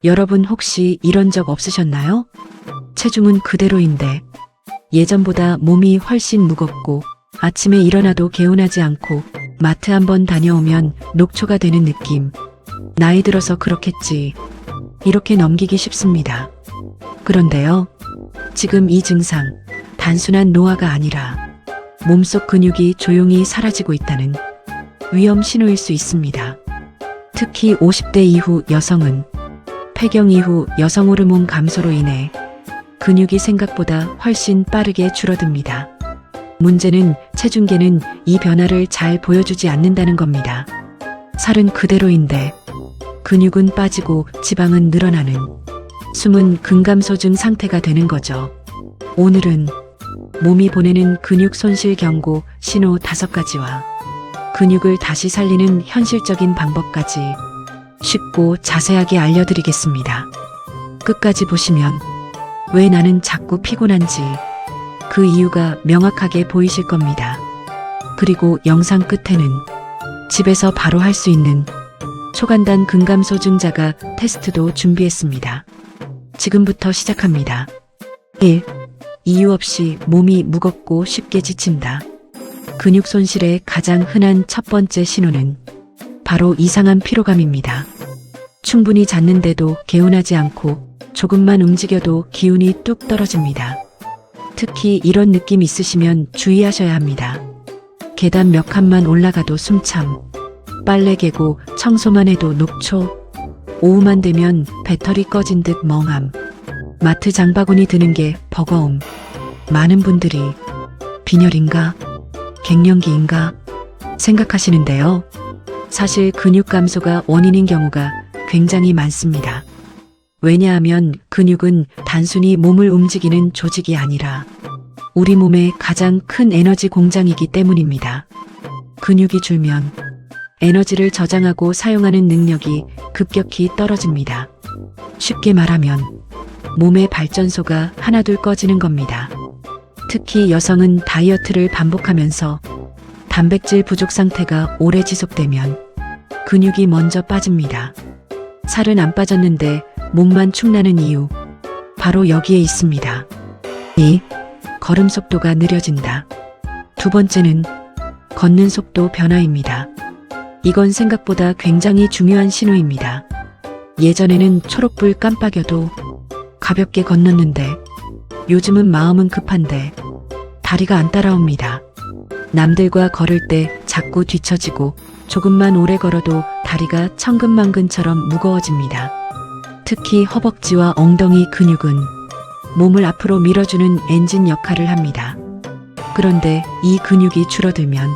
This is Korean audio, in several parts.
여러분 혹시 이런 적 없으셨나요? 체중은 그대로인데 예전보다 몸이 훨씬 무겁고 아침에 일어나도 개운하지 않고 마트 한번 다녀오면 녹초가 되는 느낌. 나이 들어서 그렇겠지. 이렇게 넘기기 쉽습니다. 그런데요, 지금 이 증상, 단순한 노화가 아니라 몸속 근육이 조용히 사라지고 있다는 위험 신호일 수 있습니다. 특히 50대 이후 여성은 폐경 이후 여성 호르몬 감소로 인해 근육이 생각보다 훨씬 빠르게 줄어듭니다. 문제는 체중계는 이 변화를 잘 보여주지 않는다는 겁니다. 살은 그대로인데 근육은 빠지고 지방은 늘어나는 숨은 근감소증 상태가 되는 거죠. 오늘은 몸이 보내는 근육 손실 경고 신호 5가지와 근육을 다시 살리는 현실적인 방법까지 쉽고 자세하게 알려드리겠습니다. 끝까지 보시면 왜 나는 자꾸 피곤한지 그 이유가 명확하게 보이실 겁니다. 그리고 영상 끝에는 집에서 바로 할 수 있는 초간단 근감소증자가 테스트도 준비했습니다. 지금부터 시작합니다. 1. 이유 없이 몸이 무겁고 쉽게 지친다. 근육 손실의 가장 흔한 첫 번째 신호는 바로 이상한 피로감입니다. 충분히 잤는데도 개운하지 않고 조금만 움직여도 기운이 뚝 떨어집니다. 특히 이런 느낌 있으시면 주의하셔야 합니다. 계단 몇 칸만 올라가도 숨참, 빨래 개고 청소만 해도 녹초, 오후만 되면 배터리 꺼진 듯 멍함, 마트 장바구니 드는 게 버거움. 많은 분들이 빈혈인가? 갱년기인가? 생각하시는데요. 사실 근육 감소가 원인인 경우가 굉장히 많습니다. 왜냐하면 근육은 단순히 몸을 움직이는 조직이 아니라 우리 몸의 가장 큰 에너지 공장이기 때문입니다. 근육이 줄면 에너지를 저장하고 사용하는 능력이 급격히 떨어집니다. 쉽게 말하면 몸의 발전소가 하나둘 꺼지는 겁니다. 특히 여성은 다이어트를 반복하면서 단백질 부족 상태가 오래 지속되면 근육이 먼저 빠집니다. 살은 안 빠졌는데 몸만 축나는 이유, 바로 여기에 있습니다. 2. 걸음 속도가 느려진다. 두 번째는 걷는 속도 변화입니다. 이건 생각보다 굉장히 중요한 신호입니다. 예전에는 초록불 깜빡여도 가볍게 건넜는데 요즘은 마음은 급한데 다리가 안 따라옵니다. 남들과 걸을 때 자꾸 뒤처지고 조금만 오래 걸어도 다리가 천근만근처럼 무거워집니다. 특히 허벅지와 엉덩이 근육은 몸을 앞으로 밀어주는 엔진 역할을 합니다. 그런데 이 근육이 줄어들면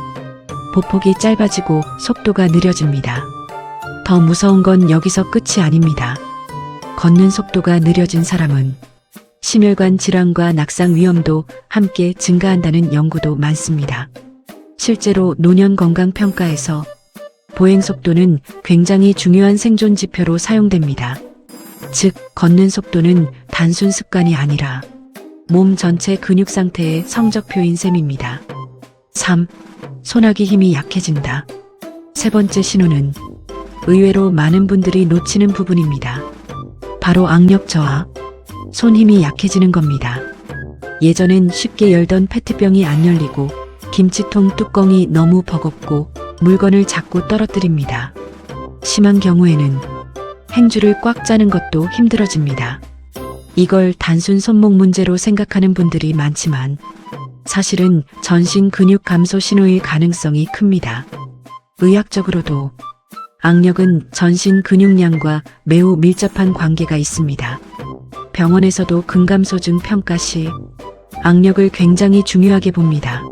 보폭이 짧아지고 속도가 느려집니다. 더 무서운 건 여기서 끝이 아닙니다. 걷는 속도가 느려진 사람은 심혈관 질환과 낙상 위험도 함께 증가한다는 연구도 많습니다. 실제로 노년 건강 평가에서 보행 속도는 굉장히 중요한 생존 지표로 사용됩니다. 즉, 걷는 속도는 단순 습관이 아니라 몸 전체 근육 상태의 성적표인 셈입니다. 3. 손아귀 힘이 약해진다. 세 번째 신호는 의외로 많은 분들이 놓치는 부분입니다. 바로 악력 저하, 손 힘이 약해지는 겁니다. 예전엔 쉽게 열던 페트병이 안 열리고 김치통 뚜껑이 너무 버겁고 물건을 자꾸 떨어뜨립니다. 심한 경우에는 행주를 꽉 짜는 것도 힘들어집니다. 이걸 단순 손목 문제로 생각하는 분들이 많지만 사실은 전신 근육 감소 신호일 가능성이 큽니다. 의학적으로도 악력은 전신 근육량과 매우 밀접한 관계가 있습니다. 병원에서도 근감소증 평가 시 악력을 굉장히 중요하게 봅니다.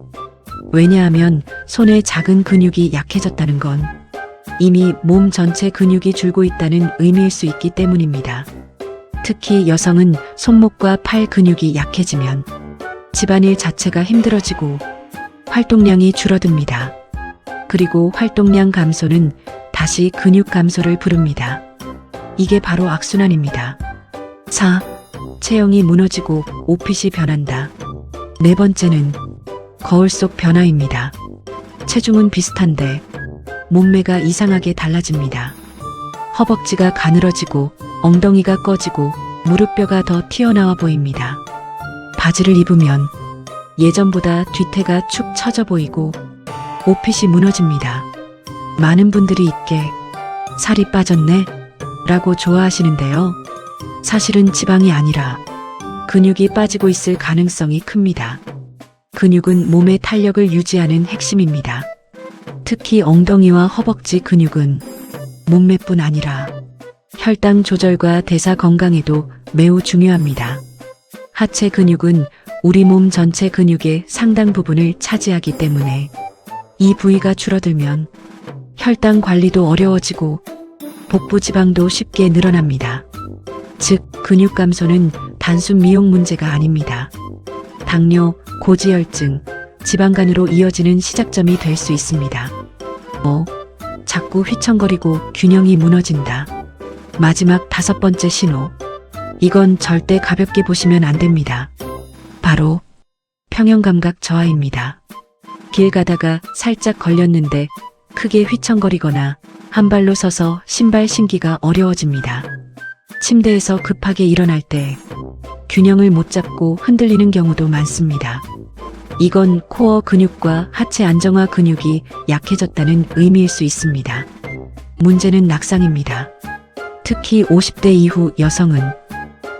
왜냐하면 손의 작은 근육이 약해졌다는 건 이미 몸 전체 근육이 줄고 있다는 의미일 수 있기 때문입니다. 특히 여성은 손목과 팔 근육이 약해지면 집안일 자체가 힘들어지고 활동량이 줄어듭니다. 그리고 활동량 감소는 다시 근육 감소를 부릅니다. 이게 바로 악순환입니다. 4. 체형이 무너지고 옷핏이 변한다. 네 번째는 거울 속 변화입니다. 체중은 비슷한데 몸매가 이상하게 달라집니다. 허벅지가 가늘어지고 엉덩이가 꺼지고 무릎뼈가 더 튀어나와 보입니다. 바지를 입으면 예전보다 뒤태가 축 처져 보이고 옷핏이 무너집니다. 많은 분들이 있게 살이 빠졌네 라고 좋아하시는데요. 사실은 지방이 아니라 근육이 빠지고 있을 가능성이 큽니다. 근육은 몸의 탄력을 유지하는 핵심입니다. 특히 엉덩이와 허벅지 근육은 몸매뿐 아니라 혈당 조절과 대사 건강에도 매우 중요합니다. 하체 근육은 우리 몸 전체 근육의 상당 부분을 차지하기 때문에 이 부위가 줄어들면 혈당 관리도 어려워지고 복부 지방도 쉽게 늘어납니다. 즉, 근육 감소는 단순 미용 문제가 아닙니다. 당뇨, 고지혈증, 지방간으로 이어지는 시작점이 될 수 있습니다. 자꾸 휘청거리고 균형이 무너진다. 마지막 5번째 신호. 이건 절대 가볍게 보시면 안 됩니다. 바로 평형감각 저하입니다. 길 가다가 살짝 걸렸는데 크게 휘청거리거나 한 발로 서서 신발 신기가 어려워집니다. 침대에서 급하게 일어날 때 균형을 못 잡고 흔들리는 경우도 많습니다. 이건 코어 근육과 하체 안정화 근육이 약해졌다는 의미일 수 있습니다. 문제는 낙상입니다. 특히 50대 이후 여성은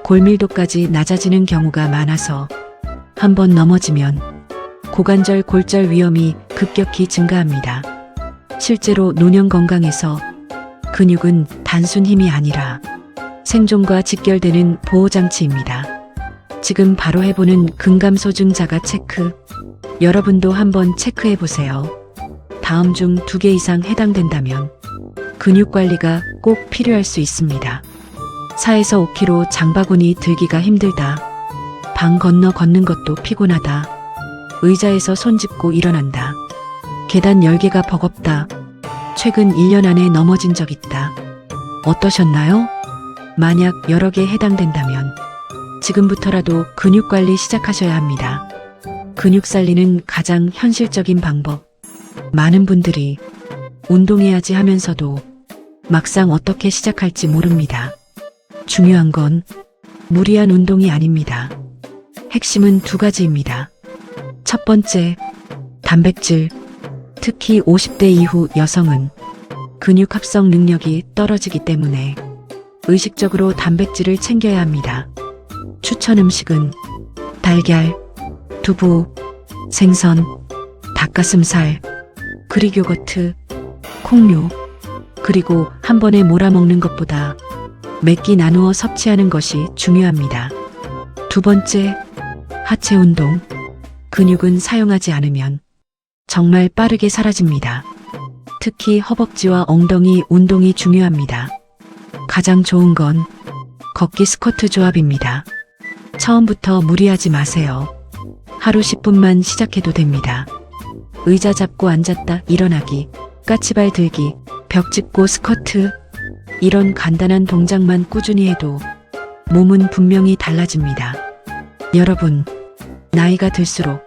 골밀도까지 낮아지는 경우가 많아서 한번 넘어지면 고관절 골절 위험이 급격히 증가합니다. 실제로 노년 건강에서 근육은 단순 힘이 아니라 생존과 직결되는 보호장치입니다. 지금 바로 해보는 근감소증 자가 체크. 여러분도 한번 체크해보세요. 다음 중 2개 이상 해당된다면 근육 관리가 꼭 필요할 수 있습니다. 4에서 5kg 장바구니 들기가 힘들다. 방 건너 걷는 것도 피곤하다. 의자에서 손 짚고 일어난다. 계단 열개가 버겁다. 최근 1년 안에 넘어진 적 있다. 어떠셨나요? 만약 여러 개 해당된다면 지금부터라도 근육 관리 시작하셔야 합니다. 근육 살리는 가장 현실적인 방법. 많은 분들이 운동해야지 하면서도 막상 어떻게 시작할지 모릅니다. 중요한 건 무리한 운동이 아닙니다. 핵심은 2가지입니다. 첫 번째, 단백질. 특히 50대 이후 여성은 근육 합성 능력이 떨어지기 때문에 의식적으로 단백질을 챙겨야 합니다. 추천 음식은 달걀, 두부, 생선, 닭가슴살, 그릭 요거트, 콩류, 그리고 한 번에 몰아먹는 것보다 몇 끼 나누어 섭취하는 것이 중요합니다. 2번째, 하체 운동. 근육은 사용하지 않으면 정말 빠르게 사라집니다. 특히 허벅지와 엉덩이 운동이 중요합니다. 가장 좋은 건 걷기 스쿼트 조합입니다. 처음부터 무리하지 마세요. 하루 10분만 시작해도 됩니다. 의자 잡고 앉았다 일어나기, 까치발 들기, 벽 짚고 스쿼트. 이런 간단한 동작만 꾸준히 해도 몸은 분명히 달라집니다. 여러분, 나이가 들수록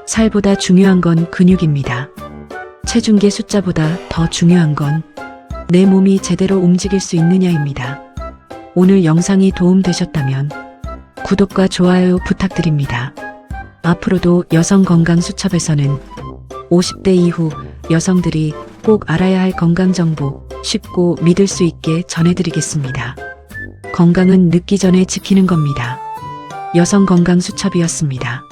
살보다 중요한 건 근육입니다. 체중계 숫자보다 더 중요한 건 내 몸이 제대로 움직일 수 있느냐입니다. 오늘 영상이 도움되셨다면 구독과 좋아요 부탁드립니다. 앞으로도 여성건강수첩에서는 50대 이후 여성들이 꼭 알아야 할 건강정보 쉽고 믿을 수 있게 전해드리겠습니다. 건강은 늦기 전에 지키는 겁니다. 여성건강수첩이었습니다.